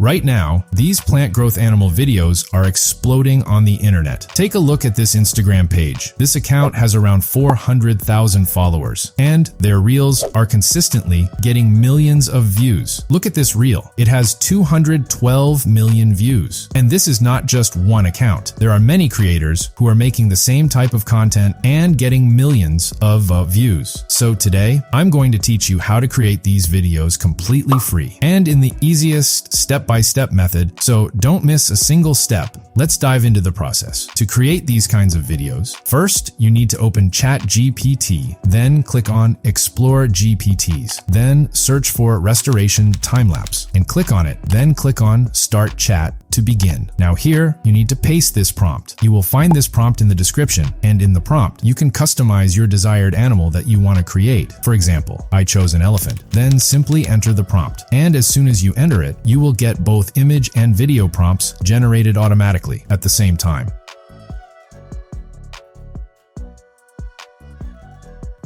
Right now, these plant growth animal videos are exploding on the internet. Take a look at this Instagram page. This account has around 400,000 followers, and their reels are consistently getting millions of views. Look at this reel. It has 212 million views. And this is not just one account. There are many creators who are making the same type of content and getting millions of views. So today, I'm going to teach you how to create these videos completely free and in the easiest step-by-step method, so don't miss a single step. Let's dive into the process. To create these kinds of videos, first you need to open ChatGPT, then click on Explore GPTs, then search for Restoration Time-Lapse and click on it, then click on Start Chat to begin. Now here, you need to paste this prompt. You will find this prompt in the description, and in the prompt, you can customize your desired animal that you want to create. For example, I chose an elephant. Then simply enter the prompt, and as soon as you enter it, you will get both image and video prompts generated automatically at the same time.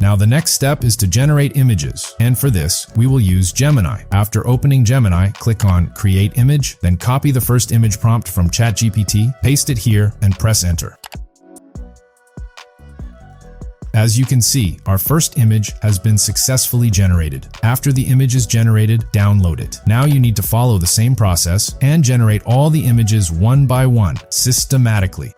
Now the next step is to generate images, and for this, we will use Gemini. After opening Gemini, click on Create Image, then copy the first image prompt from ChatGPT, paste it here, and press Enter. As you can see, our first image has been successfully generated. After the image is generated, download it. Now you need to follow the same process and generate all the images one by one, systematically.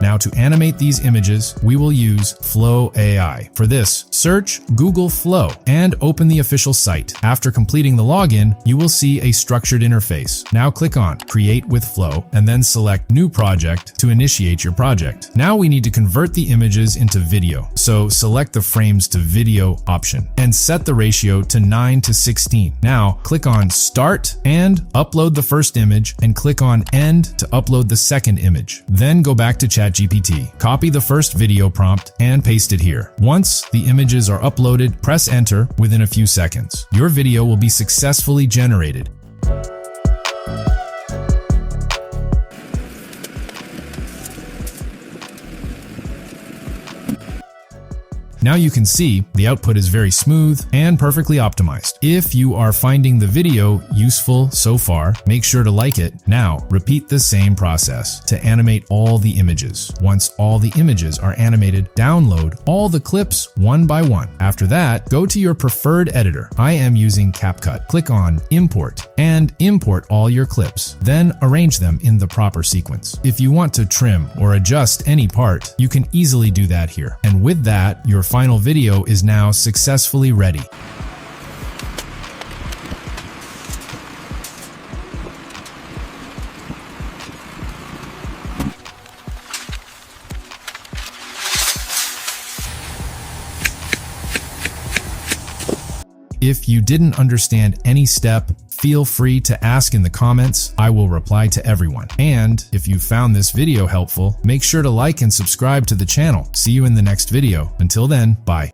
Now to animate these images, we will use Flow AI. For this, search Google Flow and open the official site. After completing the login, you will see a structured interface. Now click on Create with Flow and then select New Project to initiate your project. Now we need to convert the images into video. So select the frames to video option and set the ratio to 9:16. Now click on Start and upload the first image and click on End to upload the second image. Then go back to ChatGPT. Copy the first video prompt and paste it here. Once the images are uploaded, press Enter within a few seconds. Your video will be successfully generated. Now you can see the output is very smooth and perfectly optimized. If you are finding the video useful so far, make sure to like it. Now, repeat the same process to animate all the images. Once all the images are animated, download all the clips one by one. After that, go to your preferred editor. I am using CapCut. Click on Import and import all your clips. Then arrange them in the proper sequence. If you want to trim or adjust any part, you can easily do that here. And with that, your final video is now successfully ready. If you didn't understand any step, feel free to ask in the comments. I will reply to everyone. And if you found this video helpful, make sure to like and subscribe to the channel. See you in the next video. Until then, bye.